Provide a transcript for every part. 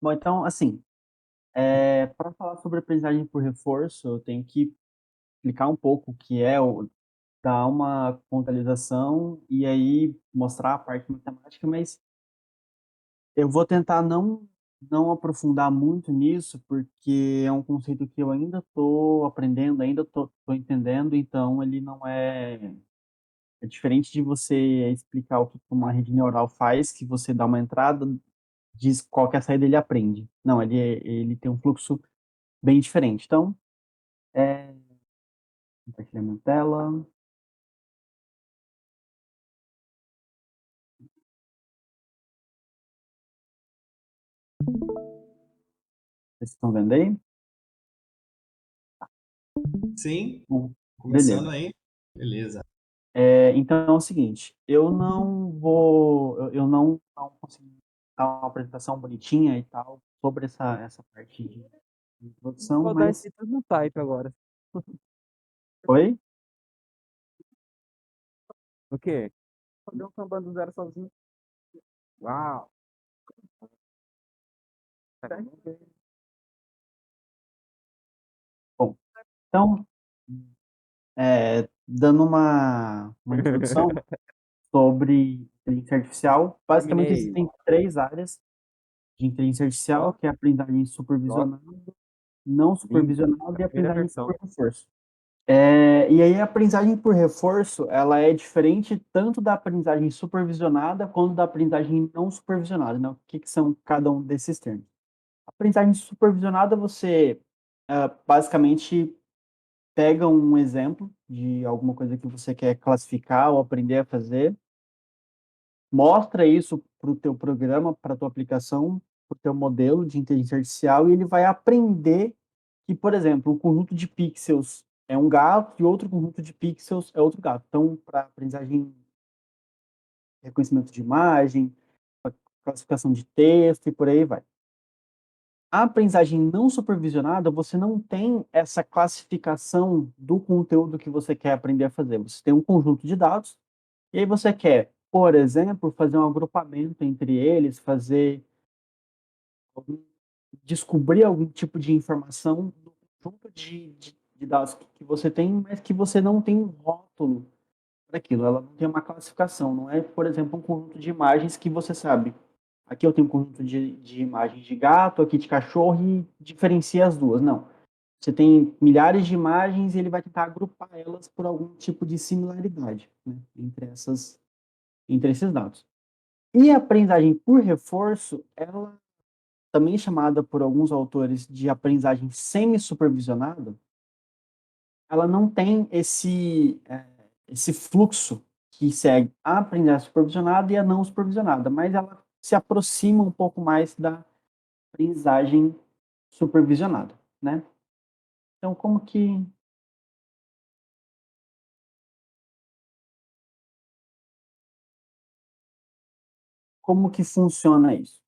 Bom, então, assim, para falar sobre aprendizagem por reforço, eu tenho que explicar um pouco o que é, dar uma contextualização e aí mostrar a parte matemática, mas eu vou tentar não aprofundar muito nisso, porque é um conceito que eu ainda estou aprendendo, ainda estou entendendo, então ele não é diferente de você explicar o que uma rede neural faz, que você dá uma entrada, diz qual que é a saída, ele aprende. Não, ele tem um fluxo bem diferente. Então, compartilhar minha tela. Vocês estão vendo aí? Sim, Bom, começando beleza. aí. Beleza. Então é o seguinte, eu não vou, eu não consegui dar uma apresentação bonitinha e tal sobre essa parte de introdução, Vou dar mas esse tudo no type agora. foi? O quê? Fazer um samba do zero sozinho. Uau! Bom, então, dando uma introdução sobre inteligência artificial, basicamente Terminei. existem três áreas de inteligência artificial, Ó, que é a aprendizagem ó, supervisionada, não lindo. supervisionada e a Primeira aprendizagem versão. por reforço. E aí a aprendizagem por reforço, ela é diferente tanto da aprendizagem supervisionada quanto da aprendizagem não supervisionada, né? O que que são cada um desses termos? A aprendizagem supervisionada, você basicamente pega um exemplo de alguma coisa que você quer classificar ou aprender a fazer, mostra isso para o teu programa, para a tua aplicação, para o teu modelo de inteligência artificial e ele vai aprender que, por exemplo, um conjunto de pixels é um gato e outro conjunto de pixels é outro gato. Então, para aprendizagem, reconhecimento de imagem, classificação de texto e por aí vai. A aprendizagem não supervisionada, você não tem essa classificação do conteúdo que você quer aprender a fazer. Você tem um conjunto de dados e aí você quer, por exemplo, fazer um agrupamento entre eles, fazer descobrir algum tipo de informação do conjunto de dados que você tem, mas que você não tem um rótulo para aquilo. Ela não tem uma classificação. Não é, por exemplo, um conjunto de imagens que você sabe. Aqui eu tenho um conjunto de imagens de gato, aqui de cachorro e diferencia as duas. Não. Você tem milhares de imagens e ele vai tentar agrupar elas por algum tipo de similaridade, né, entre esses dados. E a aprendizagem por reforço, ela também chamada por alguns autores de aprendizagem semi-supervisionada, ela não tem esse fluxo que segue a aprendizagem supervisionada e a não supervisionada, mas ela se aproxima um pouco mais da aprendizagem supervisionada, né? Então, como que funciona isso?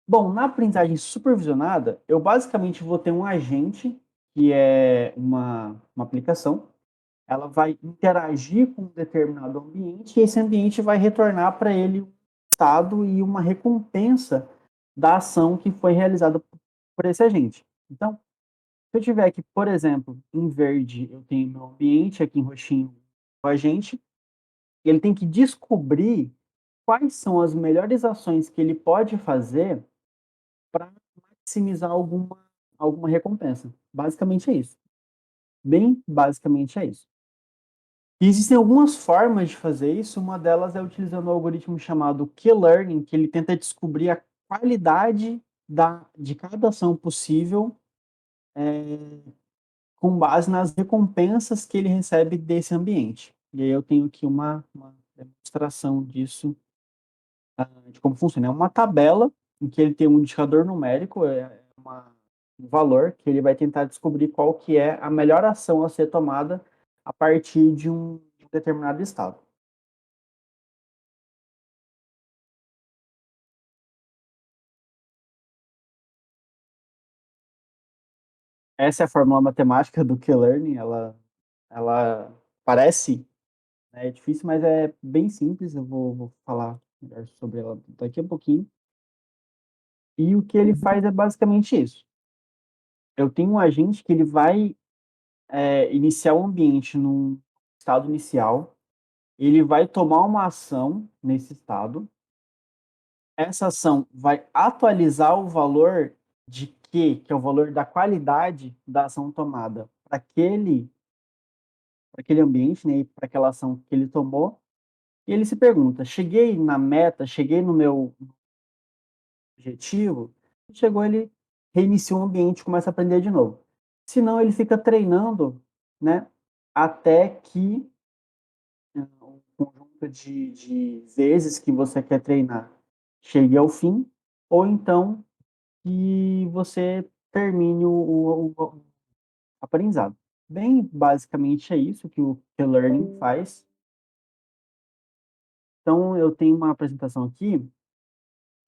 Bom, na aprendizagem supervisionada, eu basicamente vou ter um agente, que é uma aplicação, ela vai interagir com um determinado ambiente e esse ambiente vai retornar para ele um estado e uma recompensa da ação que foi realizada por esse agente. Então, se eu tiver aqui, por exemplo, em verde eu tenho meu ambiente, aqui em roxinho o agente, ele tem que descobrir quais são as melhores ações que ele pode fazer para maximizar alguma recompensa. Basicamente é isso. Bem basicamente é isso. E existem algumas formas de fazer isso, uma delas é utilizando um algoritmo chamado Q-Learning, que ele tenta descobrir a qualidade de cada ação possível com base nas recompensas que ele recebe desse ambiente. E aí eu tenho aqui uma demonstração disso, de como funciona. É uma tabela em que ele tem um indicador numérico, um valor, que ele vai tentar descobrir qual que é a melhor ação a ser tomada a partir de um determinado estado. Essa é a fórmula matemática do Q-Learning, ela parece, né, difícil, mas é bem simples, eu vou falar melhor sobre ela daqui a pouquinho. E o que ele faz é basicamente isso. Eu tenho um agente que ele vai iniciar o ambiente num estado inicial, ele vai tomar uma ação nesse estado, essa ação vai atualizar o valor de que é o valor da qualidade da ação tomada para aquele ambiente, né, para aquela ação que ele tomou, e ele se pergunta: cheguei na meta, cheguei no meu objetivo? Chegou, ele reinicia o ambiente, começa a aprender de novo. Senão, ele fica treinando, né, até que o conjunto de vezes que você quer treinar chegue ao fim, ou então que você termine o aprendizado. Bem, basicamente é isso que o Q-Learning faz. Então, eu tenho uma apresentação aqui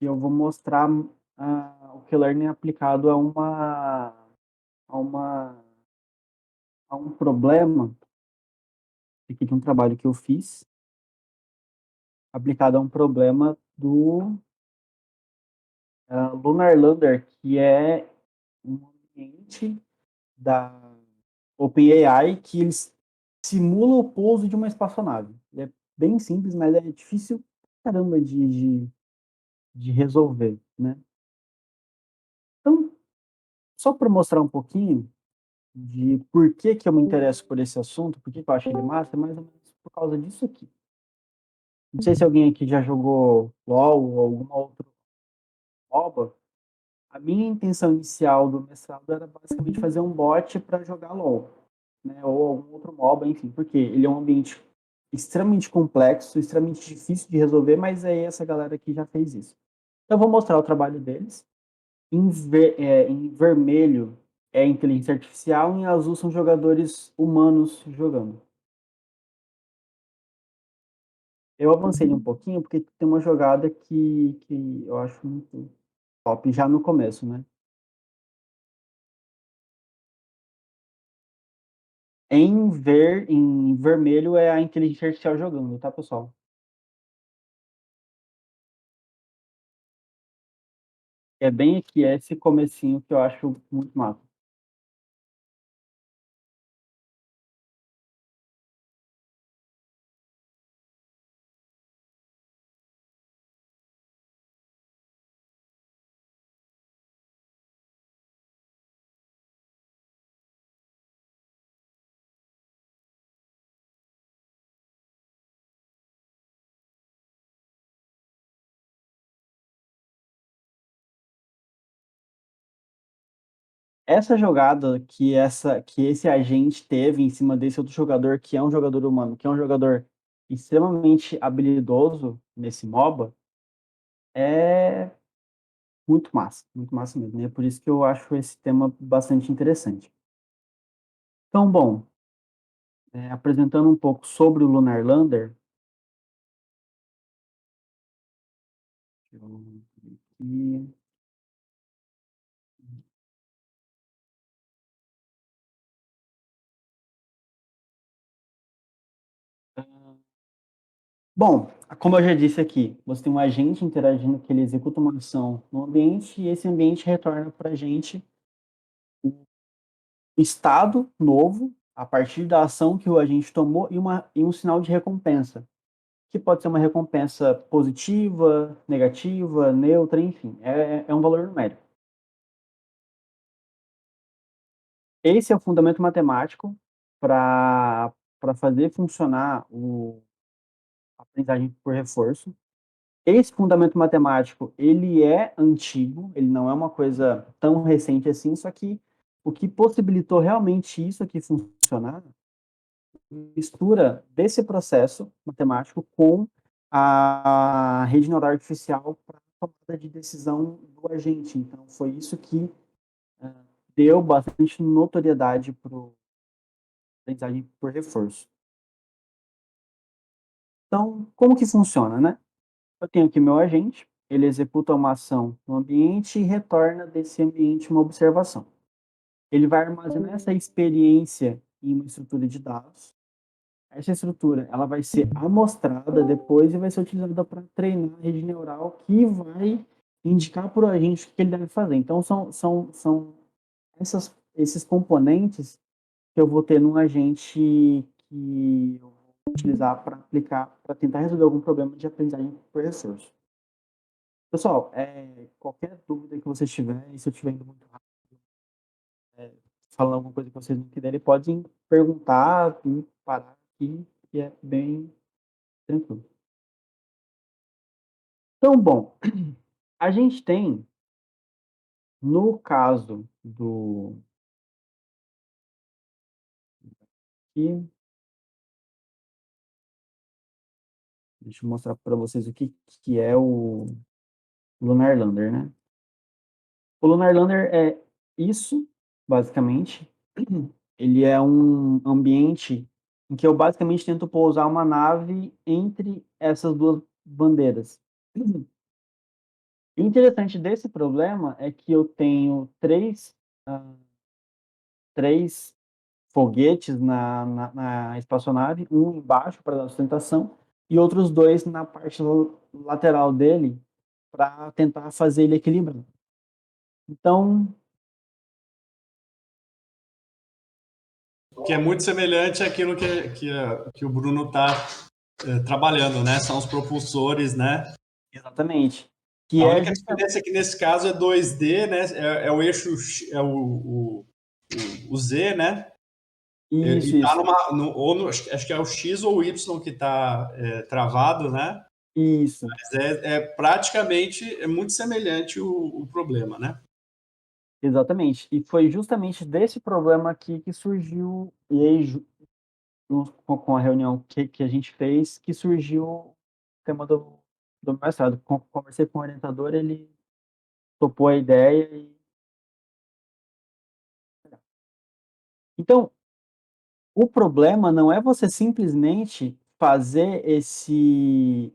e eu vou mostrar o Q-Learning aplicado a uma, a um problema, aqui de um trabalho que eu fiz, aplicado a um problema do Lunar Lander, que é um ambiente da OpenAI que eles simulam o pouso de uma espaçonave. É bem simples, mas é difícil caramba de resolver, né? Então, só para mostrar um pouquinho de por que que eu me interesso por esse assunto, por que que eu acho ele massa, é mais ou menos por causa disso aqui. Não sei se alguém aqui já jogou LoL ou alguma outra MOBA. A minha intenção inicial do mestrado era basicamente fazer um bot para jogar LoL, né, ou algum outro MOBA, enfim, porque ele é um ambiente extremamente complexo, extremamente difícil de resolver, mas aí essa galera aqui já fez isso. Então, eu vou mostrar o trabalho deles. Em vermelho é inteligência artificial, em azul são jogadores humanos jogando. Eu avancei um pouquinho porque tem uma jogada que eu acho muito top já no começo, né? Em vermelho é a inteligência artificial jogando, tá, pessoal? É bem aqui, é esse comecinho que eu acho muito massa. Essa jogada que esse agente teve em cima desse outro jogador, que é um jogador humano, que é um jogador extremamente habilidoso nesse MOBA, é muito massa mesmo, né? Por isso que eu acho esse tema bastante interessante. Então, bom, apresentando um pouco sobre o Lunar Lander, e, bom, como eu já disse aqui, você tem um agente interagindo que ele executa uma ação no ambiente e esse ambiente retorna para a gente um estado novo a partir da ação que o agente tomou e um sinal de recompensa, que pode ser uma recompensa positiva, negativa, neutra, enfim, é um valor numérico. Esse é o fundamento matemático para fazer funcionar a aprendizagem por reforço. Esse fundamento matemático, ele é antigo, ele não é uma coisa tão recente assim, só que o que possibilitou realmente isso aqui funcionar, mistura desse processo matemático com a rede neural artificial para a tomada de decisão do agente. Então, foi isso que deu bastante notoriedade para a aprendizagem por reforço. Então, como que funciona, né? Eu tenho aqui meu agente, ele executa uma ação no ambiente e retorna desse ambiente uma observação. Ele vai armazenar essa experiência em uma estrutura de dados. Essa estrutura, ela vai ser amostrada depois e vai ser utilizada para treinar a rede neural que vai indicar para o agente o que ele deve fazer. Então, são esses componentes que eu vou ter num agente que eu vou utilizar para aplicar, para tentar resolver algum problema de aprendizagem por reforço. Pessoal, qualquer dúvida que vocês tiverem, se eu estiver indo muito rápido, falando alguma coisa que vocês não entenderem, podem perguntar e parar aqui, que é bem tranquilo. Então, bom, a gente tem, no caso do... Aqui, deixa eu mostrar para vocês o que é o Lunar Lander, né? O Lunar Lander é isso, basicamente. Ele é um ambiente em que eu basicamente tento pousar uma nave entre essas duas bandeiras. O interessante desse problema é que eu tenho três foguetes na espaçonave, um embaixo para dar sustentação e outros dois na parte lateral dele para tentar fazer ele equilibrar. Então, Que é muito semelhante àquilo que o Bruno está trabalhando, né? São os propulsores, né? exatamente. Que A é única justamente diferença é que nesse caso é 2D, né? É o eixo, é o Z, né? isso, E tá isso, acho que é o X ou o Y que está travado, né? isso. Mas praticamente é muito semelhante o problema, né? Exatamente. E foi justamente desse problema aqui que surgiu, e aí, com a reunião que a gente fez, que surgiu o tema do mestrado. Conversei com o orientador, ele topou a ideia. Então, o problema não é você simplesmente fazer esse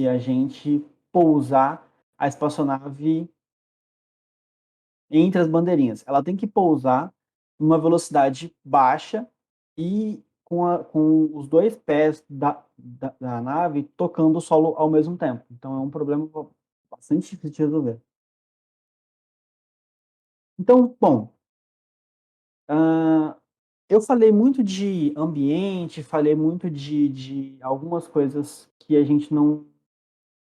agente pousar a espaçonave entre as bandeirinhas. Ela tem que pousar numa velocidade baixa e com os dois pés da nave tocando o solo ao mesmo tempo. Então é um problema bastante difícil de resolver. Então, bom, eu falei muito de ambiente, falei muito de algumas coisas que a gente não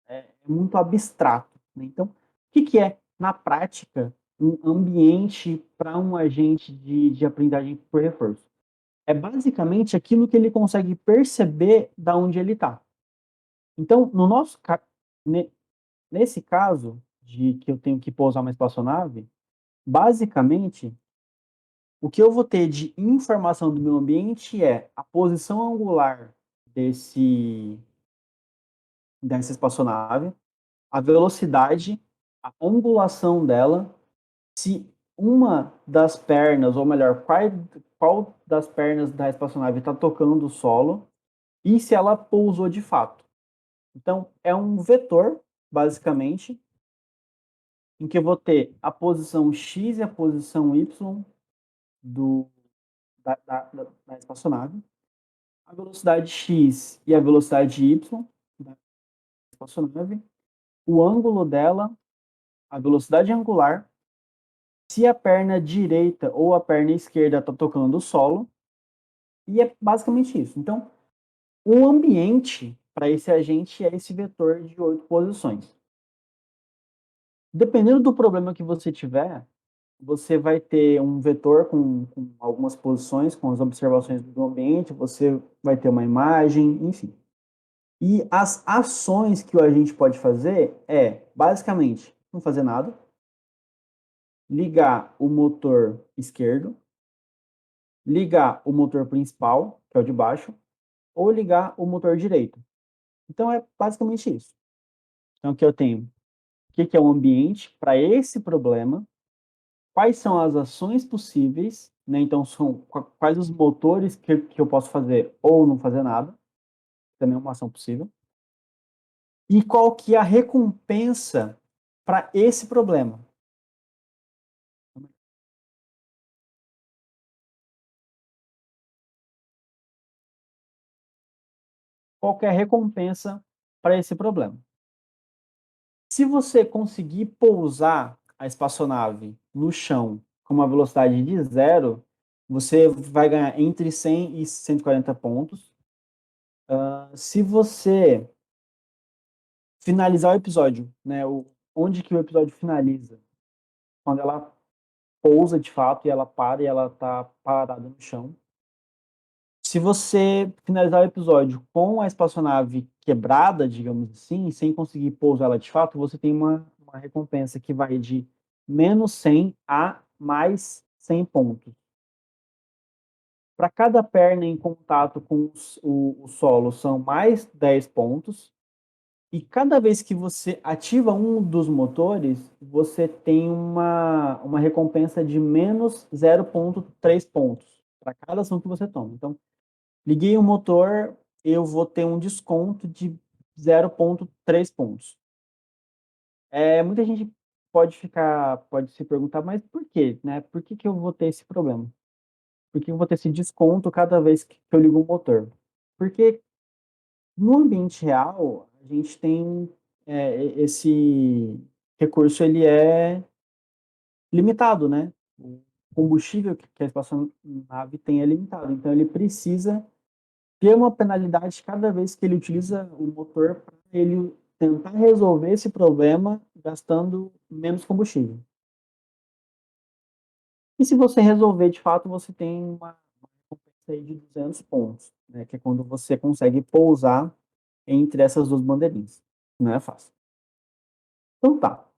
é muito abstrato, né? Então, o que é, na prática, um ambiente para um agente de aprendizagem por reforço? É basicamente aquilo que ele consegue perceber da onde ele está. Então, nesse caso, de que eu tenho que pousar uma espaçonave, basicamente, o que eu vou ter de informação do meu ambiente é a posição angular dessa espaçonave, a velocidade, a angulação dela, se uma das pernas, ou melhor, qual das pernas da espaçonave está tocando o solo e se ela pousou de fato. Então, é um vetor, basicamente, em que eu vou ter a posição x e a posição y do, da espaçonave, a velocidade x e a velocidade y da espaçonave, o ângulo dela, a velocidade angular, se a perna direita ou a perna esquerda está tocando o solo, e é basicamente isso. Então, o ambiente para esse agente é esse vetor de 8 posições. Dependendo do problema que você tiver, você vai ter um vetor com algumas posições, com as observações do ambiente, você vai ter uma imagem, enfim. E as ações que o agente pode fazer basicamente, não fazer nada, ligar o motor esquerdo, ligar o motor principal, que é o de baixo, ou ligar o motor direito. Então, é basicamente isso. Então, aqui eu tenho o que é o ambiente para esse problema, quais são as ações possíveis, né? Então, são quais os motores que eu posso fazer ou não fazer nada, também é uma ação possível, e qual que é a recompensa para esse problema. Qual que é a recompensa para esse problema. Se você conseguir pousar a espaçonave no chão com uma velocidade de 0, você vai ganhar entre 100 e 140 pontos. Se você finalizar o episódio, né, onde que o episódio finaliza, quando ela pousa de fato e ela para e ela tá parada no chão. Se você finalizar o episódio com a espaçonave quebrada, digamos assim, sem conseguir pousar ela de fato, você tem uma recompensa que vai de menos 100 a mais 100 pontos. Para cada perna em contato com o solo, são mais 10 pontos. E cada vez que você ativa um dos motores, você tem uma recompensa de menos 0,3 pontos para cada ação que você toma. Então, liguei o motor, eu vou ter um desconto de 0,3 pontos. Muita gente pode se perguntar, mas por quê, né? Por que eu vou ter esse problema? Por que eu vou ter esse desconto cada vez que eu ligo o motor? Porque no ambiente real, a gente tem esse recurso, ele é limitado, né? O combustível que a espaçonave tem é limitado, então ele precisa ter uma penalidade cada vez que ele utiliza o motor para ele tentar resolver esse problema gastando menos combustível. E se você resolver de fato, você tem uma recompensa aí de 200 pontos, né? Que é quando você consegue pousar entre essas duas bandeirinhas. Não é fácil. Então tá.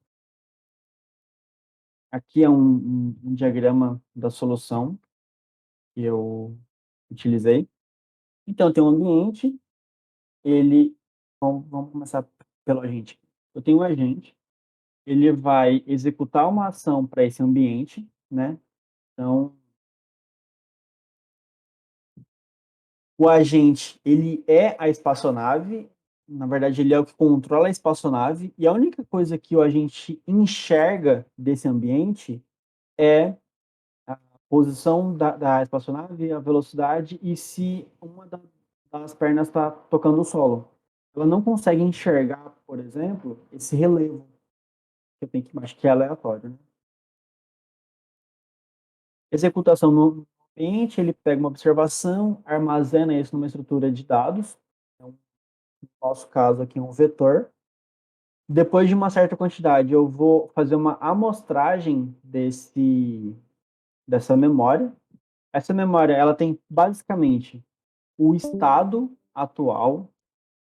Aqui é um diagrama da solução que eu utilizei. Então, tem um ambiente, ele... Vamos começar pelo agente. Eu tenho um agente, ele vai executar uma ação para esse ambiente, né? Então, o agente, ele é a espaçonave, na verdade, ele é o que controla a espaçonave, e a única coisa que o agente enxerga desse ambiente é a posição da espaçonave, a velocidade e se uma das pernas está tocando o solo. Ela não consegue enxergar, por exemplo, esse relevo, que eu tenho que acho que é aleatório, né? Executação no ambiente, ele pega uma observação, armazena isso numa estrutura de dados, então, no nosso caso aqui um vetor. Depois de uma certa quantidade, eu vou fazer uma amostragem dessa memória. Essa memória, ela tem basicamente o estado atual,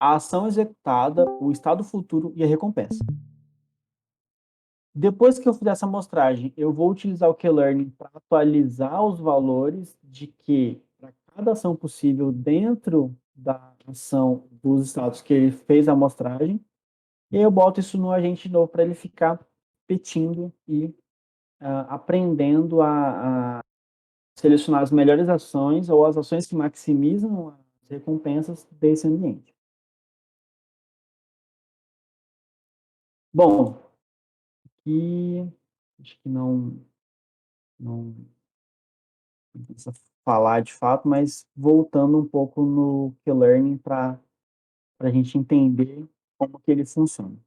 a ação executada, o estado futuro e a recompensa. Depois que eu fizer essa amostragem, eu vou utilizar o K-Learning para atualizar os valores de que, para cada ação possível dentro da ação dos estados que ele fez a amostragem, e aí eu boto isso no agente novo para ele ficar repetindo e aprendendo a selecionar as melhores ações ou as ações que maximizam as recompensas desse ambiente. Bom, e acho que não precisa falar de fato, mas voltando um pouco no Q-Learning para a gente entender como que ele funciona.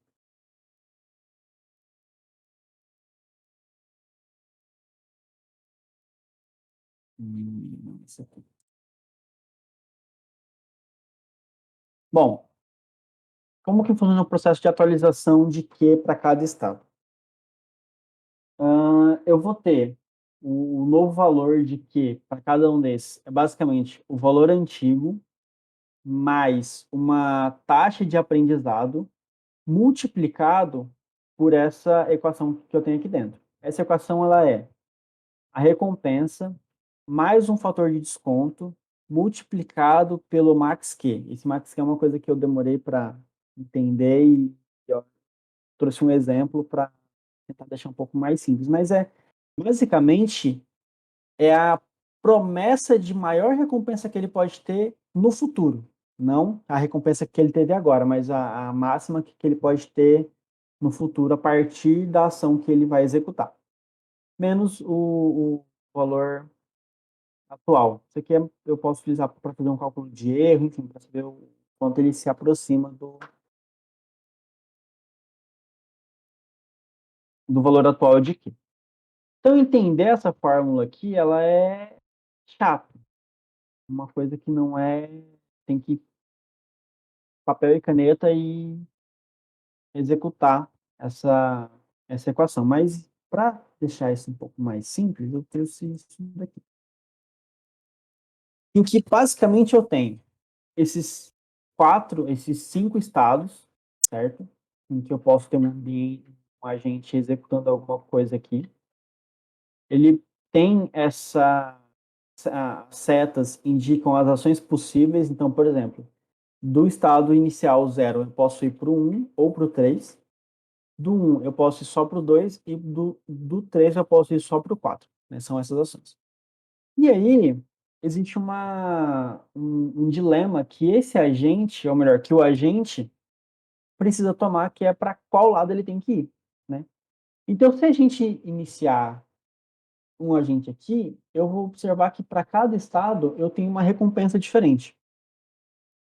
Isso aqui. Bom, como que funciona o processo de atualização de Q para cada estado? Eu vou ter o novo valor de Q para cada um desses. É basicamente o valor antigo mais uma taxa de aprendizado multiplicado por essa equação que eu tenho aqui dentro. Essa equação ela é a recompensa mais um fator de desconto multiplicado pelo max Q. Esse max Q é uma coisa que eu demorei para entender e eu trouxe um exemplo para tentar deixar um pouco mais simples, mas basicamente é a promessa de maior recompensa que ele pode ter no futuro. Não a recompensa que ele teve agora, mas a máxima que ele pode ter no futuro a partir da ação que ele vai executar. Menos o valor atual. Isso aqui eu posso utilizar para fazer um cálculo de erro, enfim, para saber o quanto ele se aproxima do valor atual de Q. Então, entender essa fórmula aqui, ela é chata. Uma coisa que não é... Tem que papel e caneta e executar essa equação. Mas, para deixar isso um pouco mais simples, eu trouxe isso daqui. Em que, basicamente, eu tenho esses cinco estados, certo? Em que eu posso ter um agente executando alguma coisa aqui. Ele tem setas indicam as ações possíveis. Então, por exemplo, do estado inicial 0, eu posso ir para o 1 ou para o 3. Do 1, eu posso ir só para o 2. E do 3, eu posso ir só para o 4. Né? São essas ações. E aí, existe um dilema que esse agente, ou melhor, que o agente precisa tomar, que é para qual lado ele tem que ir. Né? Então, se a gente iniciar um agente aqui, eu vou observar que para cada estado eu tenho uma recompensa diferente.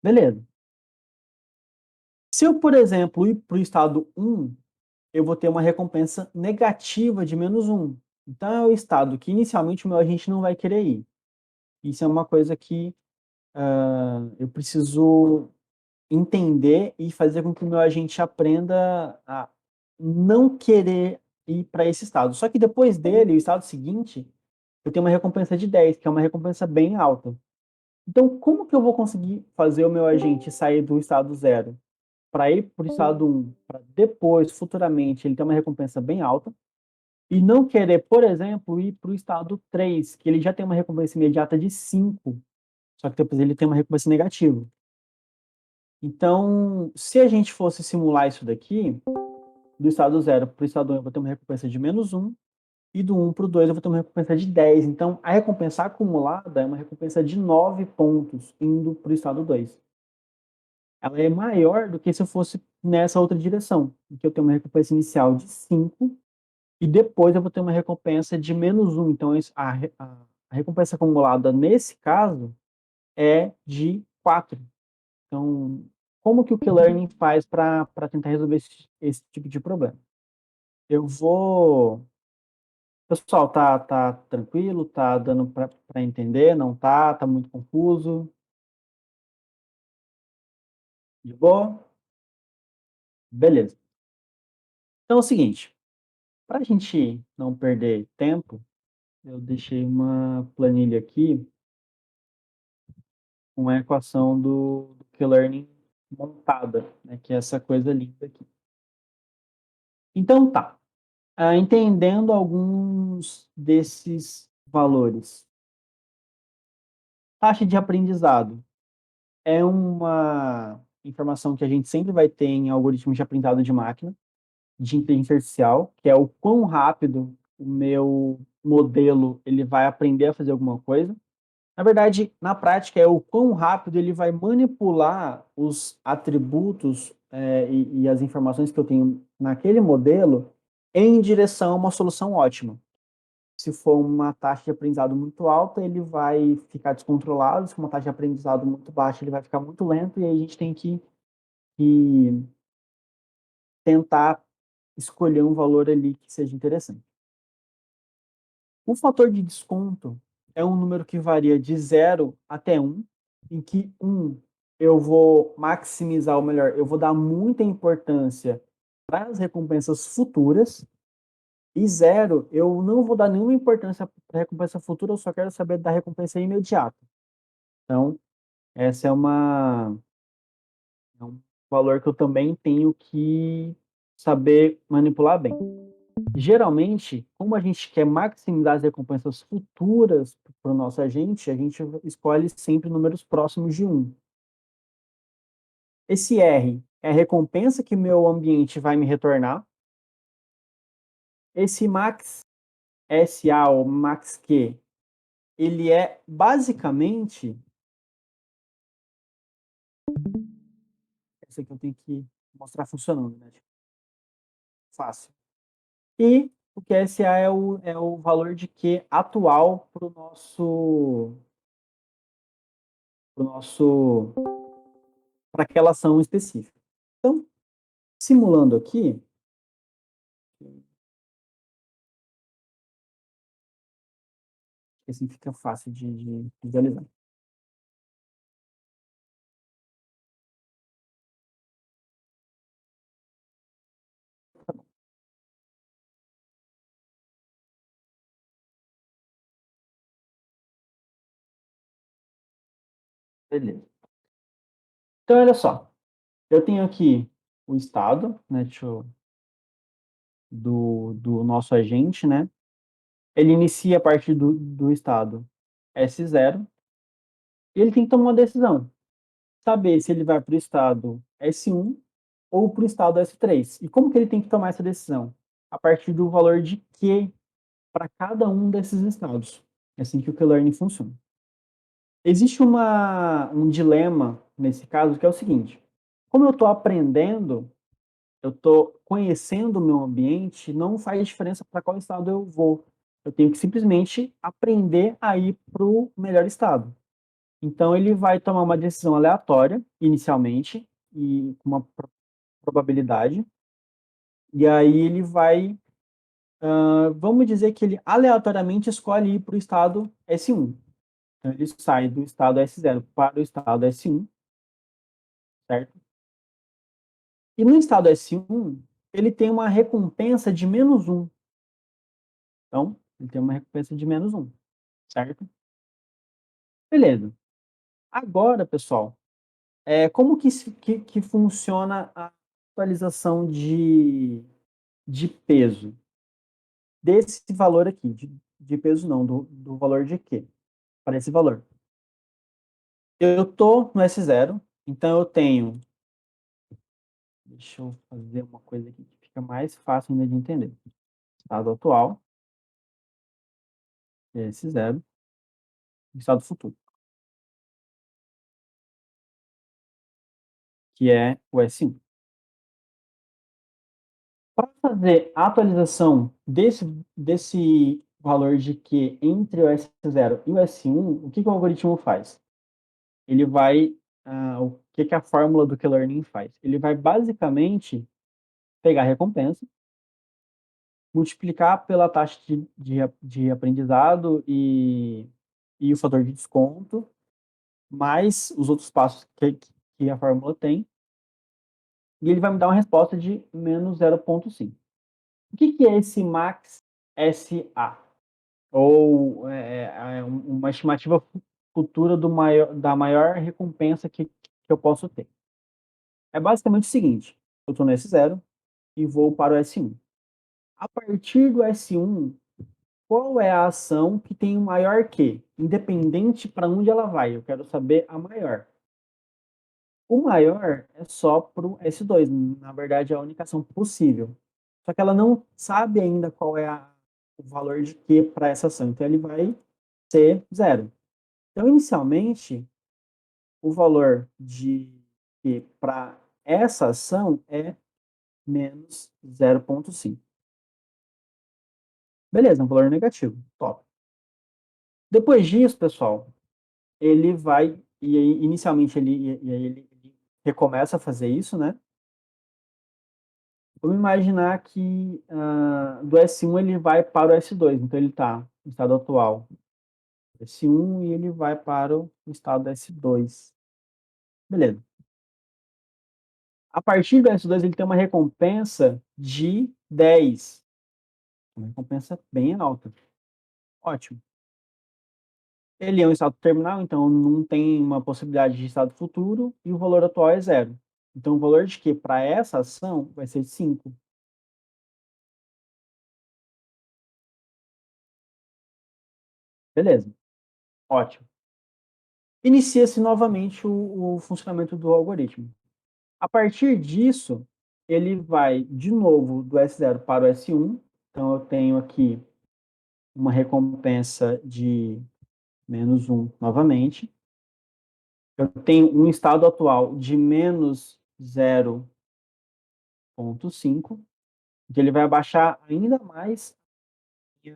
Beleza. Se eu, por exemplo, ir para o estado 1, eu vou ter uma recompensa negativa de -1. Então, é o estado que inicialmente o meu agente não vai querer ir. Isso é uma coisa que eu preciso entender e fazer com que o meu agente aprenda a não querer ir para esse estado. Só que depois dele, o estado seguinte, eu tenho uma recompensa de 10, que é uma recompensa bem alta. Então, como que eu vou conseguir fazer o meu agente sair do estado 0 para ir para o estado 1, para depois, futuramente, ele ter uma recompensa bem alta, e não querer, por exemplo, ir para o estado 3, que ele já tem uma recompensa imediata de 5, só que depois ele tem uma recompensa negativa. Então, se a gente fosse simular isso daqui, do estado 0 para o estado 1 eu vou ter uma recompensa de -1, e do 1 para o 2 eu vou ter uma recompensa de 10. Então, a recompensa acumulada é uma recompensa de 9 pontos indo para o estado 2. Ela é maior do que se eu fosse nessa outra direção, em que eu tenho uma recompensa inicial de 5 e depois eu vou ter uma recompensa de -1. Então, a recompensa acumulada nesse caso é de 4. Então, como que o Q-Learning faz para tentar resolver esse tipo de problema? Eu vou... Pessoal, tá tranquilo? Tá dando para entender? Não tá? Tá muito confuso? De boa? Beleza. Então é o seguinte, para a gente não perder tempo, eu deixei uma planilha aqui com a equação do Q-Learning montada, né, que é essa coisa linda aqui. Então tá, entendendo alguns desses valores. Taxa de aprendizado é uma informação que a gente sempre vai ter em algoritmos de aprendizado de máquina, de inteligência artificial, que é o quão rápido o meu modelo ele vai aprender a fazer alguma coisa. Na verdade, na prática, é o quão rápido ele vai manipular os atributos e as informações que eu tenho naquele modelo em direção a uma solução ótima. Se for uma taxa de aprendizado muito alta, ele vai ficar descontrolado. Se for uma taxa de aprendizado muito baixa, ele vai ficar muito lento. E aí a gente tem que tentar escolher um valor ali que seja interessante. O fator de desconto é um número que varia de 0 até 1, em que 1 eu vou maximizar, ou melhor, eu vou dar muita importância para as recompensas futuras, e 0 eu não vou dar nenhuma importância para a recompensa futura, eu só quero saber da recompensa imediata. Então, essa é um valor que eu também tenho que saber manipular bem. Geralmente, como a gente quer maximizar as recompensas futuras para o nosso agente, a gente escolhe sempre números próximos de 1. Esse R é a recompensa que meu ambiente vai me retornar. Esse max SA ou max Q, ele é basicamente... Esse aqui eu tenho que mostrar funcionando, né? Fácil. E o QSA é o valor de Q atual para aquela ação específica. Então, simulando aqui, Assim fica fácil de visualizar. Beleza. Então, olha só. Eu tenho aqui o estado, né, do nosso agente, né? Ele inicia a partir do estado S0 e ele tem que tomar uma decisão. Saber se ele vai para o estado S1 ou para o estado S3. E como que ele tem que tomar essa decisão? A partir do valor de Q para cada um desses estados. É assim que o Q-Learning funciona. Existe um dilema nesse caso que é o seguinte: como eu estou aprendendo, eu estou conhecendo o meu ambiente, não faz diferença para qual estado eu vou. Eu tenho que simplesmente aprender a ir para o melhor estado. Então, ele vai tomar uma decisão aleatória, inicialmente, e com uma probabilidade, e aí ele vai, vamos dizer que ele aleatoriamente escolhe ir para o estado S1. Então, ele sai do estado S0 para o estado S1, certo? E no estado S1, ele tem uma recompensa de -1. Então, ele tem uma recompensa de -1, certo? Beleza. Agora, pessoal, como que funciona a atualização de peso? Desse valor aqui, de peso não, do valor de Q, para esse valor. Eu estou no S0, então eu tenho. Deixa eu fazer uma coisa aqui que fica mais fácil ainda de entender. Estado atual, que é S0, estado futuro, que é o S1. Para fazer a atualização desse valor de Q entre o S0 e o S1, o que o algoritmo faz? Ele vai. O que a fórmula do Q-Learning faz? Ele vai basicamente pegar a recompensa, multiplicar pela taxa de aprendizado e o fator de desconto, mais os outros passos que a fórmula tem, e ele vai me dar uma resposta de -0,5. O que é esse max SA? Ou uma estimativa futura da maior recompensa que eu posso ter? É basicamente o seguinte: eu estou no S0 e vou para o S1. A partir do S1, qual é a ação que tem o maior Q? Independente para onde ela vai, eu quero saber a maior. O maior é só para o S2, na verdade é a única ação possível. Só que ela não sabe ainda qual é o valor de Q para essa ação, então ele vai ser 0. Então, inicialmente, o valor de Q para essa ação é -0,5. Beleza, é um valor negativo. Top. Depois disso, pessoal, ele vai, e aí, inicialmente ele recomeça a fazer isso, né? Vamos imaginar que do S1 ele vai para o S2, então ele está no estado atual S1 e ele vai para o estado S2. Beleza. A partir do S2 ele tem uma recompensa de 10. Uma recompensa bem alta. Ótimo. Ele é um estado terminal, então não tem uma possibilidade de estado futuro e o valor atual é 0. Então o valor de Q para essa ação vai ser 5. Beleza. Ótimo. Inicia-se novamente o funcionamento do algoritmo. A partir disso, ele vai de novo do S0 para o S1. Então eu tenho aqui uma recompensa de -1 novamente. Eu tenho um estado atual de -0,5, que ele vai abaixar ainda mais o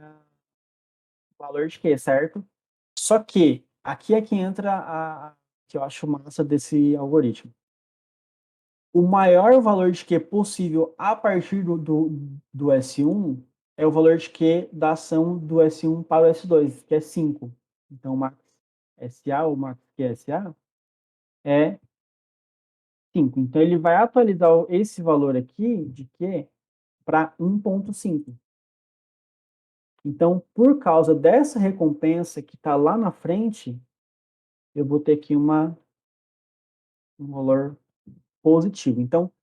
valor de Q, certo? Só que aqui é que entra que eu acho massa desse algoritmo. O maior valor de Q possível a partir do S1 é o valor de Q da ação do S1 para o S2, que é 5. Então, max SA ou max QSA é 5. Então, ele vai atualizar esse valor aqui de Q para 1,5. Então, por causa dessa recompensa que está lá na frente, eu vou ter aqui um valor positivo. Então,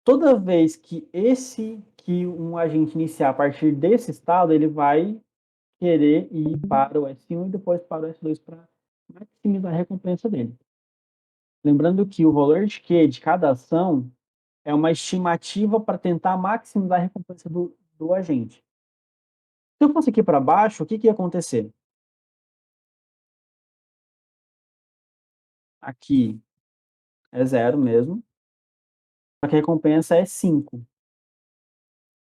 toda vez que um agente iniciar a partir desse estado, ele vai querer ir para o S1 e depois para o S2 para maximizar a recompensa dele. Lembrando que o valor de Q de cada ação é uma estimativa para tentar maximizar a recompensa do agente. Se eu fosse aqui para baixo, o que ia acontecer? Aqui é 0 mesmo, só que a recompensa é 5.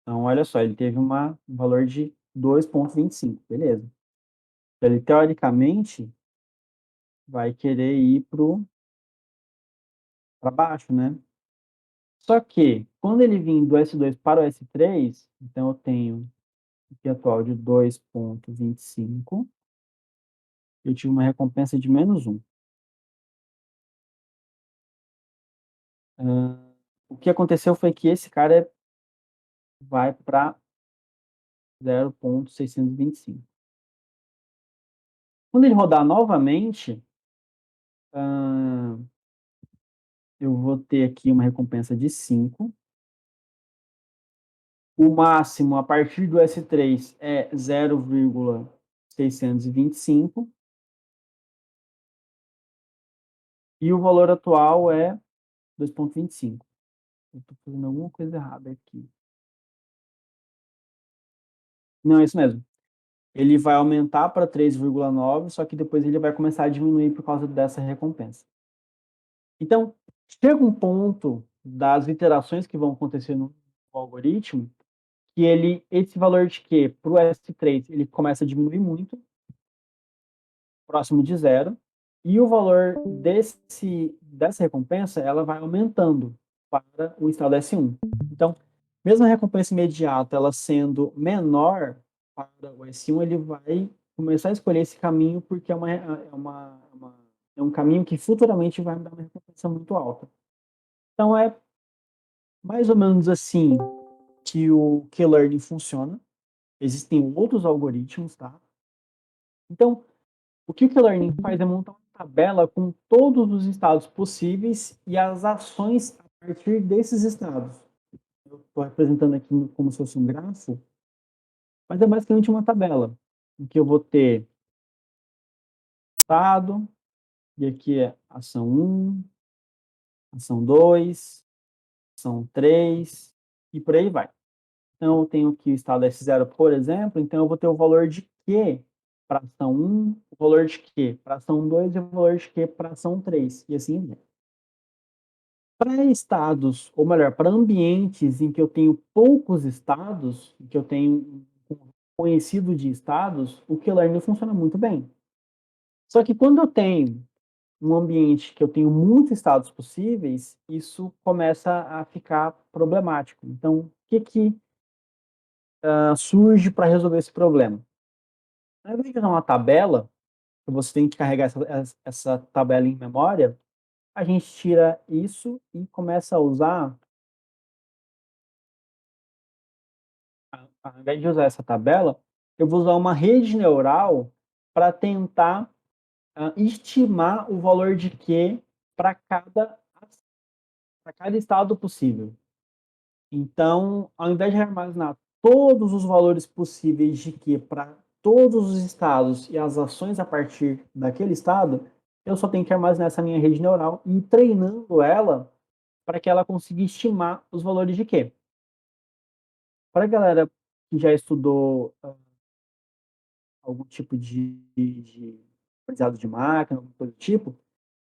Então, olha só, ele teve um valor de 2,25, beleza. Então, ele, teoricamente, vai querer ir para baixo, né? Só que, quando ele vir do S2 para o S3, então eu tenho aqui atual de 2,25, eu tive uma recompensa de -1. O que aconteceu foi que esse cara vai para 0,625. Quando ele rodar novamente, eu vou ter aqui uma recompensa de 5. O máximo a partir do S3 é 0,625. E o valor atual é 2,25. Eu estou fazendo alguma coisa errada aqui. Não, é isso mesmo. Ele vai aumentar para 3,9, só que depois ele vai começar a diminuir por causa dessa recompensa. Então, chega um ponto das iterações que vão acontecer no algoritmo que esse valor de Q para o S3 ele começa a diminuir muito, próximo de 0, e o valor dessa recompensa ela vai aumentando para o estado S1. Então, mesmo a recompensa imediata ela sendo menor para o S1, ele vai começar a escolher esse caminho porque é um caminho que futuramente vai me dar uma recompensa muito alta. Então, é mais ou menos assim que o Q-Learning funciona. Existem outros algoritmos, tá? Então, o que o Q-Learning faz é montar uma tabela com todos os estados possíveis e as ações a partir desses estados. Eu estou representando aqui como se fosse um grafo, mas é basicamente uma tabela, em que eu vou ter estado, e aqui é ação 1, ação 2, ação 3, e por aí vai. Então, eu tenho aqui o estado S0, por exemplo, então eu vou ter o valor de Q para ação 1, o valor de Q para ação 2 e o valor de Q para ação 3, e assim vai. Para estados, ou melhor, para ambientes em que eu tenho poucos estados, em que eu tenho um conhecido de estados, o Q-Learning funciona muito bem. Só que quando eu tenho um ambiente que eu tenho muitos estados possíveis, isso começa a ficar problemático. Então, o que surge para resolver esse problema? Ao invés de usar uma tabela, que você tem que carregar essa tabela em memória, a gente tira isso e começa a usar, ao invés de usar essa tabela, eu vou usar uma rede neural para tentar estimar o valor de Q para cada estado possível. Então, ao invés de armazenar todos os valores possíveis de Q para todos os estados e as ações a partir daquele estado, eu só tenho que armazenar essa minha rede neural e ir treinando ela para que ela consiga estimar os valores de Q. Para a galera que já estudou algum tipo de aprendizado de máquina, alguma coisa do tipo,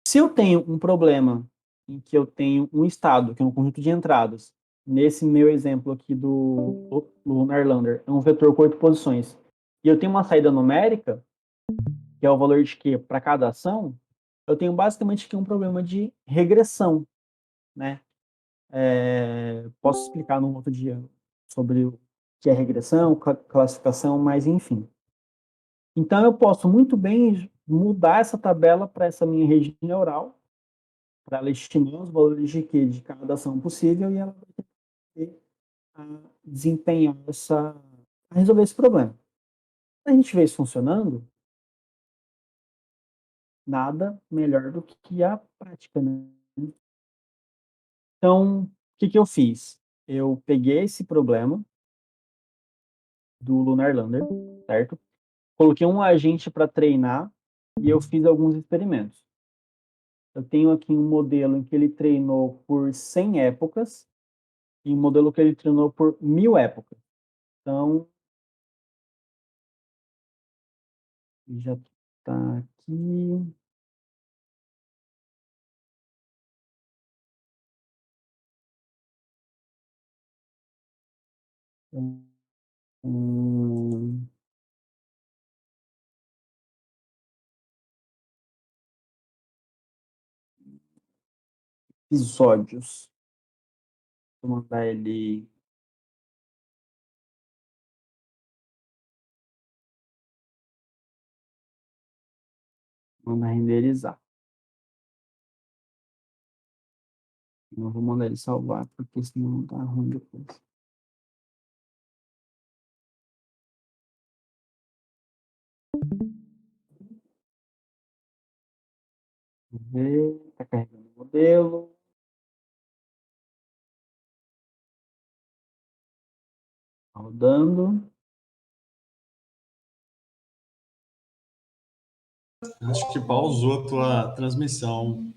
se eu tenho um problema em que eu tenho um estado, que é um conjunto de entradas, nesse meu exemplo aqui do Lunar Lander, é um vetor com 8 posições, e eu tenho uma saída numérica, que é o valor de Q para cada ação, eu tenho basicamente aqui um problema de regressão, né? Posso explicar num outro dia sobre o que é regressão, classificação, mas enfim. Então, eu posso muito bem mudar essa tabela para essa minha rede neural, para ela estimar os valores de Q de cada ação possível e ela vai ter a desempenhar a resolver esse problema. Se a gente vê isso funcionando, nada melhor do que a prática, né? Então, o que eu fiz? Eu peguei esse problema do Lunar Lander, certo? Coloquei um agente para treinar e eu fiz alguns experimentos. Eu tenho aqui um modelo em que ele treinou por 100 épocas e um modelo que ele treinou por 1000 épocas. Então, já está aqui. Hum, episódios. Vou mandar ele. Mandar renderizar. Não vou mandar ele salvar, porque senão não tá ruim depois. Vamos ver. Tá carregando o modelo. Tá rodando. Acho que pausou a tua transmissão.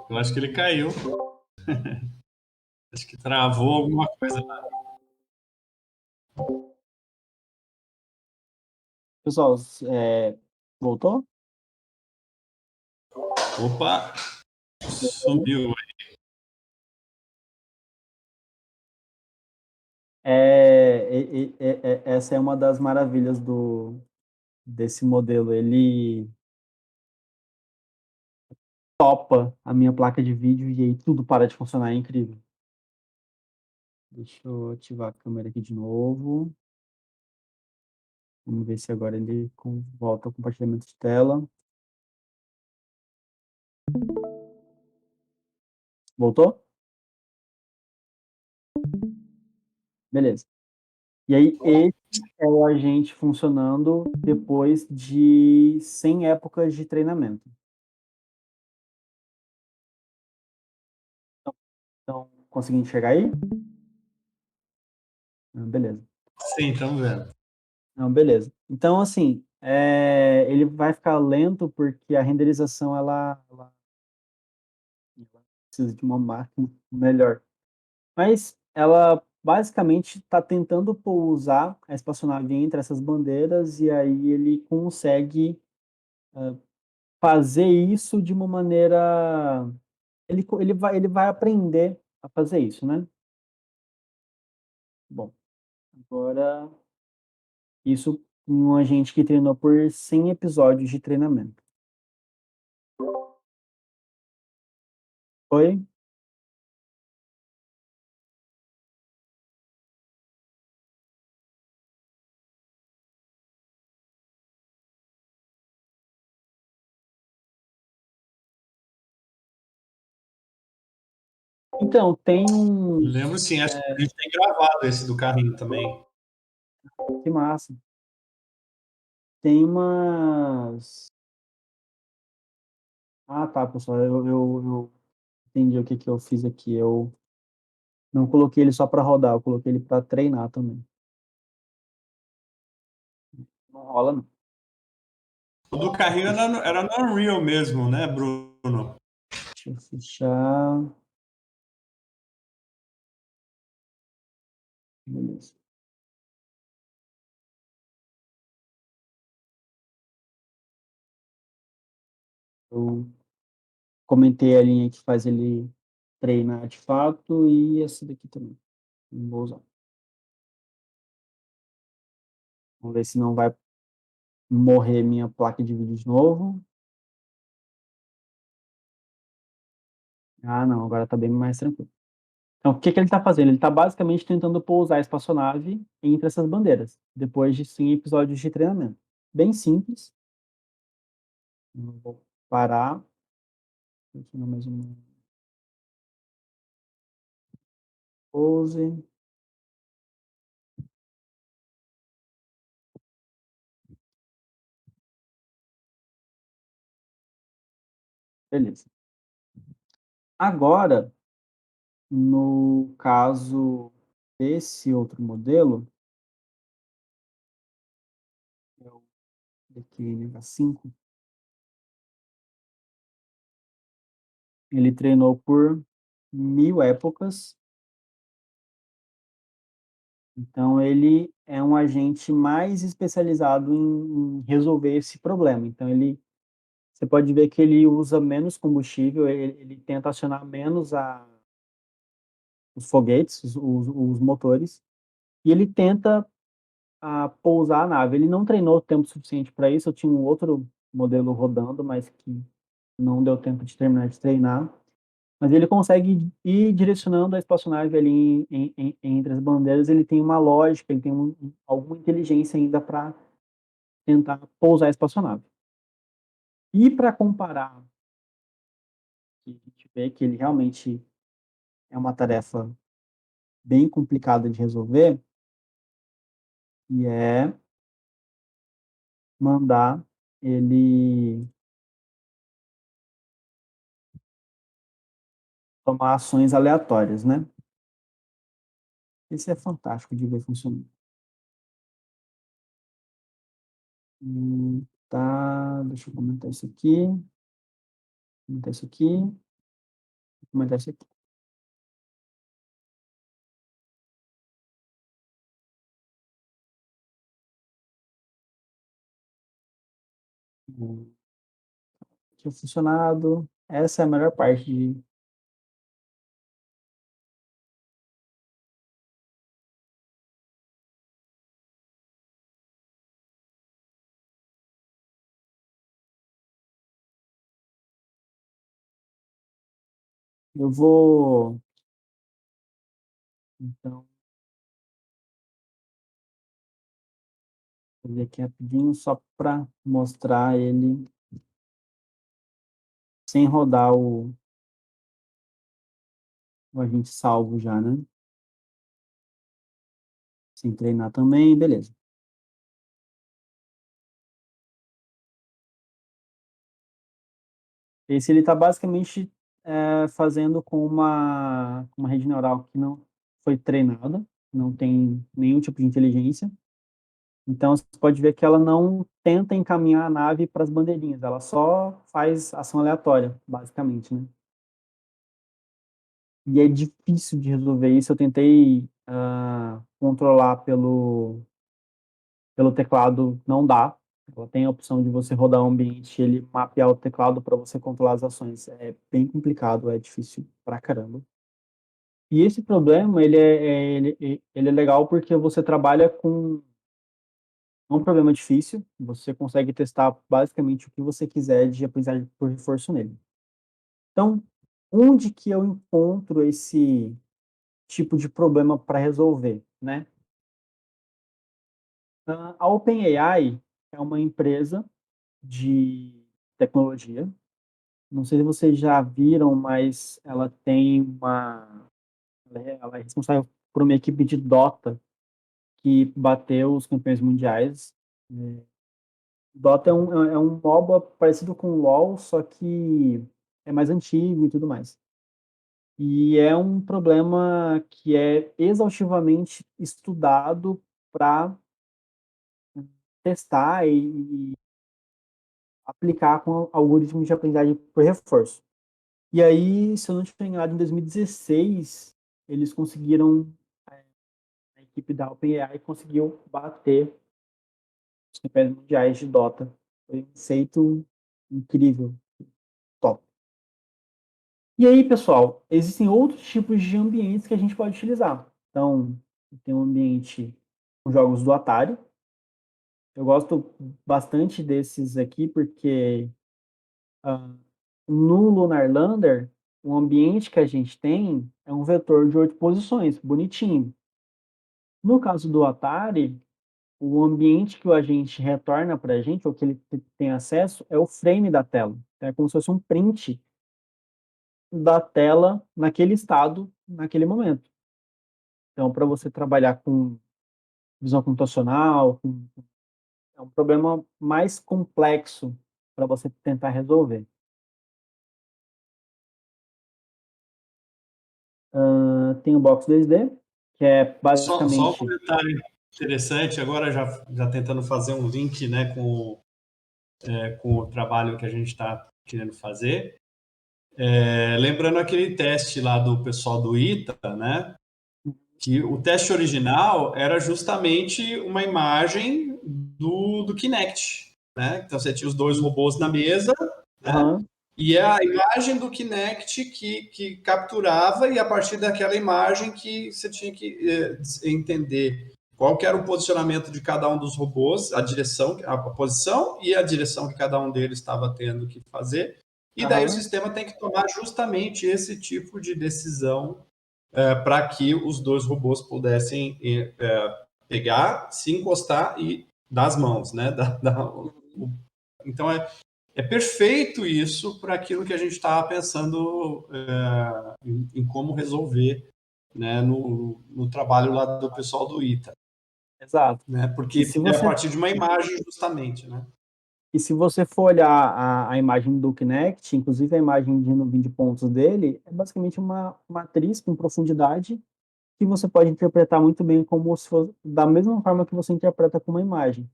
Eu acho que ele caiu. Acho que travou alguma coisa. Pessoal, voltou? Opa, sumiu. Essa é uma das maravilhas desse modelo. Ele topa a minha placa de vídeo e aí tudo para de funcionar. É incrível. Deixa eu ativar a câmera aqui de novo. Vamos ver se agora ele volta ao compartilhamento de tela. Voltou? Beleza. E aí, esse é o agente funcionando depois de 100 épocas de treinamento. Então, consegui enxergar aí? Beleza. Sim, estamos vendo. Não, beleza. Então, assim, ele vai ficar lento porque a renderização ela precisa de uma máquina melhor. Mas ela basicamente está tentando pousar a espaçonave entre essas bandeiras e aí ele consegue fazer isso de uma maneira. Ele vai aprender a fazer isso, né? Bom, agora isso um agente que treinou por 100 episódios de treinamento. Foi? Então, tem Lembro uns. sim, acho que a gente tem gravado esse do carrinho também. Que massa. Tem umas. Ah, tá, pessoal. Eu entendi o que que eu fiz aqui. Eu não coloquei ele só para rodar, eu coloquei ele para treinar também. Não rola, não. O do carrinho era no Unreal mesmo, né, Bruno? Deixa eu fechar. Beleza. Eu comentei a linha que faz ele treinar de fato e essa daqui também. Não vou usar. Vamos ver se não vai morrer minha placa de vídeo de novo. Ah, não, agora está bem mais tranquilo. Então, o que que ele está fazendo? Ele está basicamente tentando pousar a espaçonave entre essas bandeiras, depois de 100 episódios de treinamento. Bem simples. Vou parar. Aqui no mesmo pose. Beleza. Agora, no caso desse outro modelo, é o DQNH5, ele treinou por 1000 épocas. Então, ele é um agente mais especializado em resolver esse problema. Então, você pode ver que ele usa menos combustível, ele tenta acionar menos os foguetes, os motores, e ele tenta pousar a nave. Ele não treinou tempo suficiente para isso. Eu tinha um outro modelo rodando, mas que não deu tempo de terminar de treinar. Mas ele consegue ir direcionando a espaçonave ali entre as bandeiras. Ele tem uma lógica, ele tem alguma inteligência ainda para tentar pousar a espaçonave. E para comparar, que a gente vê que ele realmente é uma tarefa bem complicada de resolver, e é mandar ele tomar ações aleatórias, né? Esse é fantástico de ver funcionando. Tá, deixa eu comentar isso aqui, comentar isso aqui, comentar isso aqui. Tinha funcionado. Essa é a melhor parte de. Eu vou, então, fazer aqui rapidinho só para mostrar ele sem rodar o agente salvo já, né? Sem treinar também, beleza. Esse ele está basicamente fazendo com uma rede neural que não foi treinada, não tem nenhum tipo de inteligência. Então, você pode ver que ela não tenta encaminhar a nave para as bandeirinhas, ela só faz ação aleatória, basicamente, né? E é difícil de resolver isso. Eu tentei controlar pelo teclado, não dá. Ela tem a opção de você rodar o ambiente, ele mapear o teclado para você controlar as ações. É bem complicado, é difícil pra caramba. E esse problema, ele é legal porque você trabalha com um problema difícil, você consegue testar basicamente o que você quiser de aprendizagem por reforço nele. Então, onde que eu encontro esse tipo de problema para resolver, né? A OpenAI é uma empresa de tecnologia. Não sei se vocês já viram, mas ela é responsável por uma equipe de Dota que bateu os campeões mundiais. Dota é um MOBA parecido com o LoL, só que é mais antigo e tudo mais. E é um problema que é exaustivamente estudado para testar e aplicar com algoritmos de aprendizagem por reforço. E aí, se eu não estiver enganado, em 2016, eles conseguiram, a equipe da OpenAI conseguiu bater os campeões mundiais de Dota. Foi um feito incrível, top. E aí, pessoal, existem outros tipos de ambientes que a gente pode utilizar. Então, tem um ambiente com jogos do Atari. Eu gosto bastante desses aqui porque ah, no Lunar Lander, o ambiente que a gente tem é um vetor de 8 posições, bonitinho. No caso do Atari, o ambiente que o agente retorna para a gente, ou que ele tem acesso, é o frame da tela. É como se fosse um print da tela naquele estado, naquele momento. Então, para você trabalhar com visão computacional, é um problema mais complexo para você tentar resolver. Tem o Box 2D, que é Só um basicamente. comentário interessante, agora já tentando fazer um link, né, com o trabalho que a gente está querendo fazer. Lembrando aquele teste lá do pessoal do ITA, né, que o teste original era justamente uma imagem do Kinect, né? Então você tinha os dois robôs na mesa, né? Aham, E é a imagem do Kinect que capturava, e a partir daquela imagem que você tinha que entender qual que era o posicionamento de cada um dos robôs, a direção, a posição e a direção que cada um deles estava tendo que fazer. E daí o aham, sistema tem que tomar justamente esse tipo de decisão para que os dois robôs pudessem pegar, se encostar e dar as mãos, né? Então é perfeito isso para aquilo que a gente estava pensando em como resolver, né, no trabalho lá do pessoal do ITA, exato. né? E Porque se é a você, partir de uma imagem justamente, né? e se você for olhar a imagem do Kinect, inclusive a imagem de nuvem de pontos dele, é basicamente uma matriz com profundidade que você pode interpretar muito bem como se fosse da mesma forma que você interpreta com uma imagem.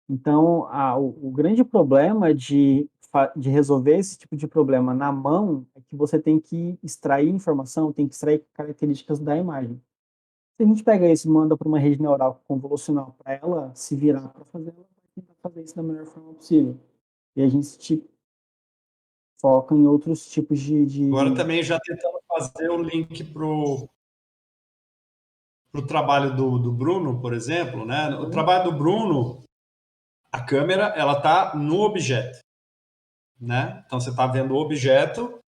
Então, o grande problema de resolver esse tipo de problema na mão é que você tem que extrair informação, tem que extrair características da imagem. Se a gente pega isso e manda para uma rede neural convolucional para ela se virar para fazer, ela vai tentar fazer isso da melhor forma possível. E a gente foca em outros tipos Agora também já tentando fazer o link para o trabalho do Bruno, por exemplo, né? O trabalho do Bruno, a câmera, ela está no objeto, né? Então você está vendo o objeto.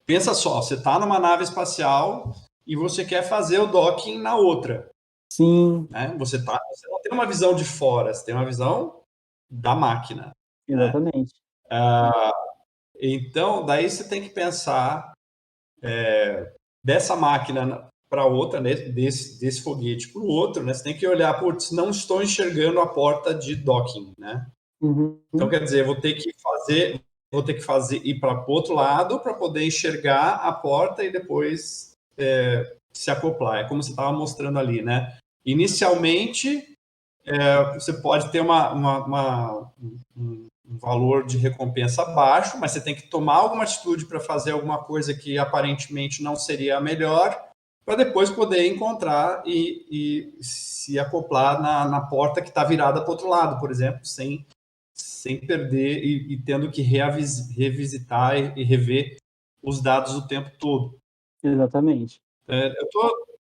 Pensa só, você está numa nave espacial e você quer fazer o docking na outra, Sim, né? Você não tem uma visão de fora, você tem uma visão da máquina, né? exatamente. Então, daí você tem que pensar dessa máquina para outra, né? desse foguete para o outro, né? Você tem que olhar, putz, não estou enxergando a porta de docking, né? Então, Uhum, quer dizer, vou ter que fazer ir para o outro lado para poder enxergar a porta e depois se acoplar. É como você estava mostrando ali, né? Inicialmente, você pode ter um valor de recompensa baixo, mas você tem que tomar alguma atitude para fazer alguma coisa que aparentemente não seria a melhor, para depois poder encontrar e se acoplar na porta que está virada para o outro lado, por exemplo, sem perder e tendo que revisitar e rever os dados o tempo todo. exatamente. Eu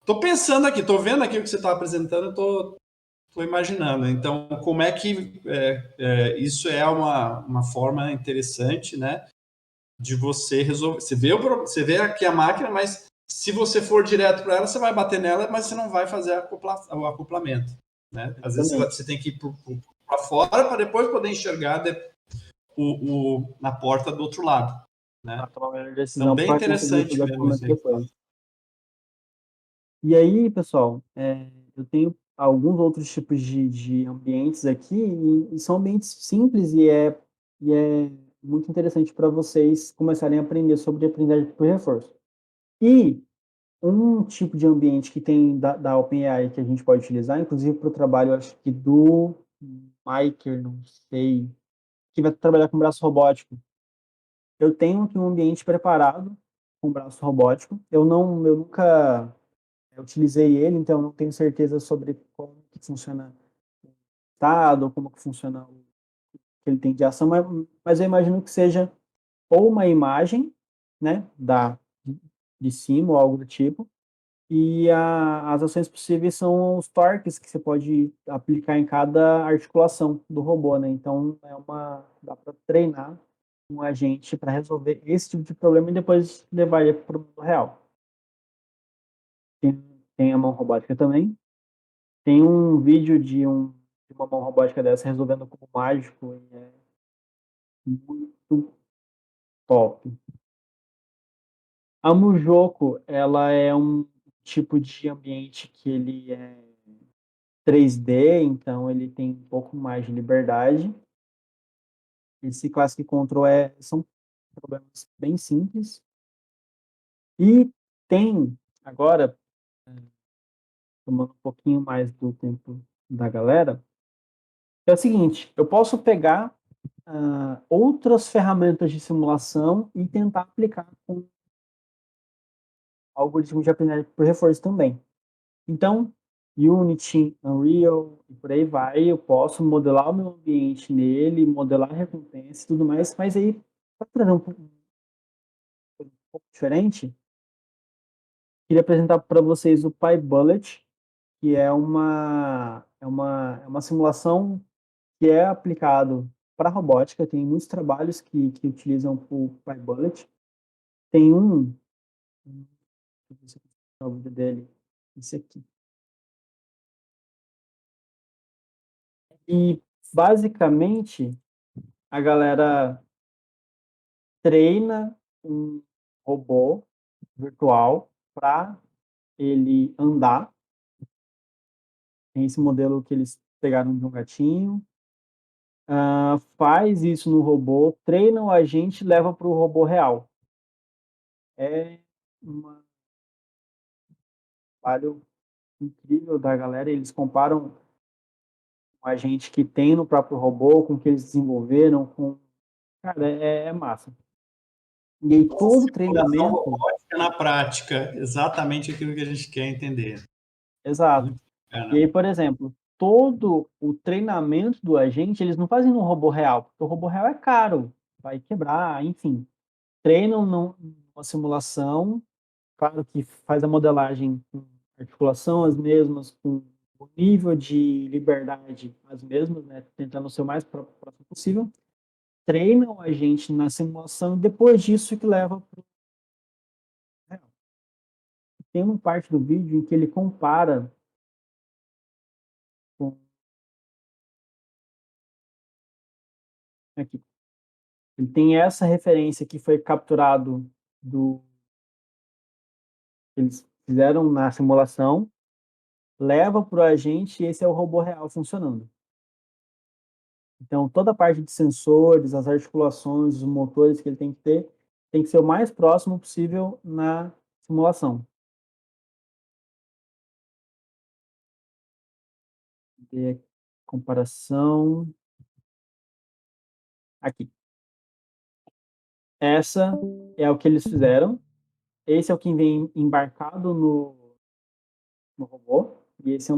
tô pensando aqui, tô vendo aqui o que você está apresentando, eu tô imaginando. Então, como é que isso é uma forma interessante, né, de você resolver. Você vê aqui a máquina, mas se você for direto para ela, você vai bater nela, mas você não vai fazer o acoplamento, né? Às vezes Exatamente. você tem que ir para fora para depois poder enxergar na porta do outro lado, Para né? tomar a melhor Então, decisão bem para conseguir interessante fazer o mesmo acoplamento isso aí. depois. E aí, pessoal, eu tenho alguns outros tipos de ambientes aqui, e são ambientes simples e é muito interessante para vocês começarem a aprender sobre aprendizagem por reforço. E um tipo de ambiente que tem da OpenAI que a gente pode utilizar, inclusive para o trabalho, acho que do Miker, não sei, que vai trabalhar com braço robótico. Eu tenho aqui um ambiente preparado com braço robótico. Eu nunca utilizei ele, então eu não tenho certeza sobre como que funciona o estado, como que funciona o que ele tem de ação, mas eu imagino que seja ou uma imagem né, de cima ou algo do tipo. E as ações possíveis são os torques que você pode aplicar em cada articulação do robô, né? Então, dá para treinar um agente para resolver esse tipo de problema e depois levar ele para o mundo real. Tem a mão robótica também. Tem um vídeo de uma mão robótica dessa resolvendo o cubo mágico e é muito top. A Mujoko, ela é um tipo de ambiente que ele é 3D, então ele tem um pouco mais de liberdade. Esse Classic Control são problemas bem simples. E tem, agora, tomando um pouquinho mais do tempo da galera, é o seguinte, eu posso pegar outras ferramentas de simulação e tentar aplicar com algoritmo de aprendizagem por reforço também. Então, Unity, Unreal e por aí vai, eu posso modelar o meu ambiente nele, modelar a recompensa e tudo mais, mas aí, para trazer um pouco diferente, queria apresentar para vocês o PyBullet, que é uma simulação que é aplicado para robótica, tem muitos trabalhos que utilizam o PyBullet. Tem deixa eu ver se eu consigo o vídeo dele, esse aqui. E, basicamente, a galera treina um robô virtual para ele andar. Tem esse modelo que eles pegaram de um gatinho, faz isso no robô, treina o agente e leva para o robô real. É um trabalho incrível da galera. Eles comparam o agente que tem no próprio robô com o que eles desenvolveram. Cara, é massa. E aí todo o Simulação treinamento. robótica na prática, exatamente aquilo que a gente quer entender. Exato. Muito E aí, bacana. por exemplo, todo o treinamento do agente, eles não fazem no robô real, porque o robô real é caro, vai quebrar, enfim. Treinam numa simulação, claro que faz a modelagem com articulação as mesmas, com o nível de liberdade as mesmas, né, tentando ser o mais próximo possível. Treinam a gente na simulação e depois disso que leva para o real. Tem uma parte do vídeo em que ele compara com aqui. Ele tem essa referência que foi capturado do eles fizeram na simulação, leva para o agente e esse é o robô real funcionando. Então, toda a parte de sensores, as articulações, os motores que ele tem que ser o mais próximo possível na simulação. De comparação. Aqui. Essa é o que eles fizeram. Esse é o que vem embarcado no robô. E esse é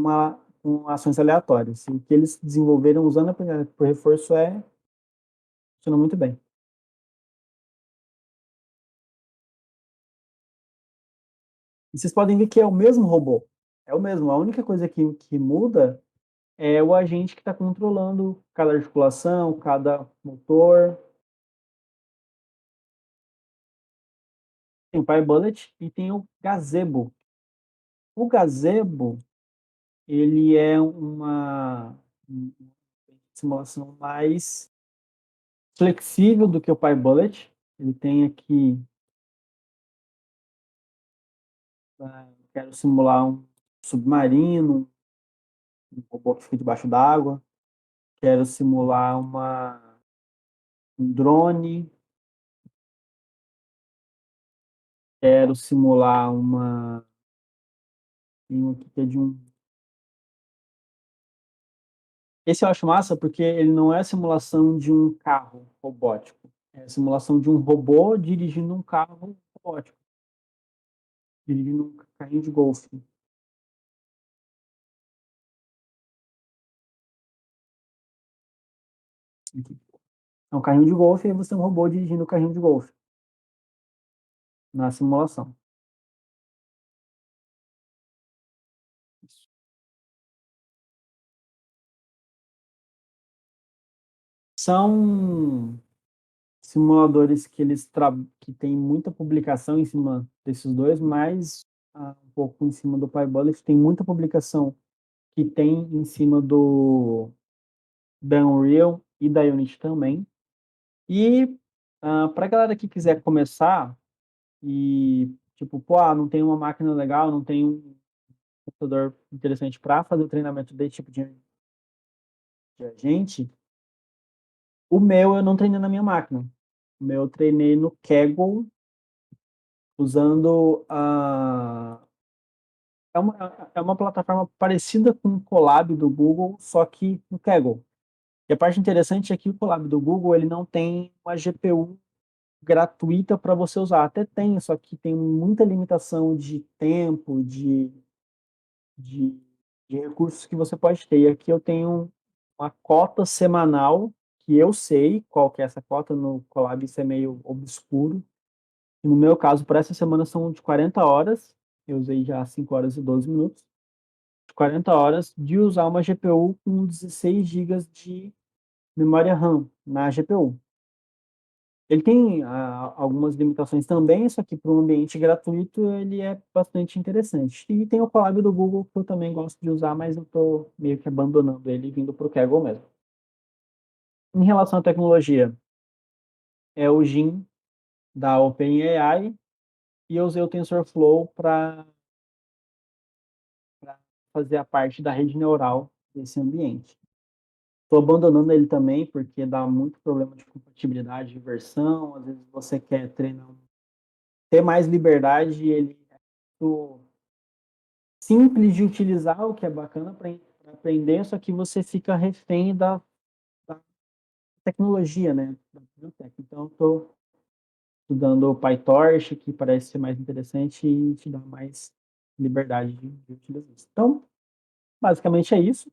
com ações aleatórias. E o que eles desenvolveram usando a por reforço funciona muito bem. E vocês podem ver que é o mesmo robô. É o mesmo. A única coisa que muda é o agente que está controlando cada articulação, cada motor. Tem o PyBullet e tem o Gazebo. O Gazebo, ele é uma simulação mais flexível do que o PyBullet. Ele tem aqui, quero simular um submarino, um robô que fica debaixo d'água. Quero simular um drone. Quero simular tem um aqui que é de um. Esse eu acho massa porque ele não é a simulação de um carro robótico. É a simulação de um robô dirigindo um carro robótico, dirigindo um carrinho de golfe. Aqui. É um carrinho de golfe e você é um robô dirigindo o carrinho de golfe. na simulação. São simuladores que que têm muita publicação em cima desses dois, mas um pouco em cima do PyBullet, tem muita publicação que tem em cima da Unreal e da Unity também. E para a galera que quiser começar e, tipo, pô, não tem uma máquina legal, não tem um computador interessante para fazer o treinamento desse tipo de agente, o meu eu não treinei na minha máquina. O meu eu treinei no Kaggle, usando é uma plataforma parecida com o Colab do Google, só que no Kaggle. E a parte interessante é que o Colab do Google ele não tem uma GPU gratuita para você usar. Até tem, só que tem muita limitação de tempo, de, de recursos que você pode ter. E aqui eu tenho uma cota semanal, que eu sei qual que é essa cota, no Colab isso é meio obscuro. E no meu caso, para essa semana são de 40 horas, eu usei já 5 horas e 12 minutos, de 40 horas de usar uma GPU com 16 GB de memória RAM na GPU. Ele tem algumas limitações também, só que para um ambiente gratuito ele é bastante interessante. E tem o Colab do Google que eu também gosto de usar, mas eu estou meio que abandonando ele e vindo para o Kaggle mesmo. Em relação à tecnologia, é o Gin da OpenAI e eu usei o TensorFlow para fazer a parte da rede neural desse ambiente. Estou abandonando ele também porque dá muito problema de compatibilidade de versão, às vezes você quer treinar, ter mais liberdade e ele é muito simples de utilizar, o que é bacana para aprender, só que você fica refém da tecnologia, né, da biblioteca. Então, estou estudando o PyTorch, que parece ser mais interessante e te dá mais liberdade de utilizar isso. Então, basicamente é isso.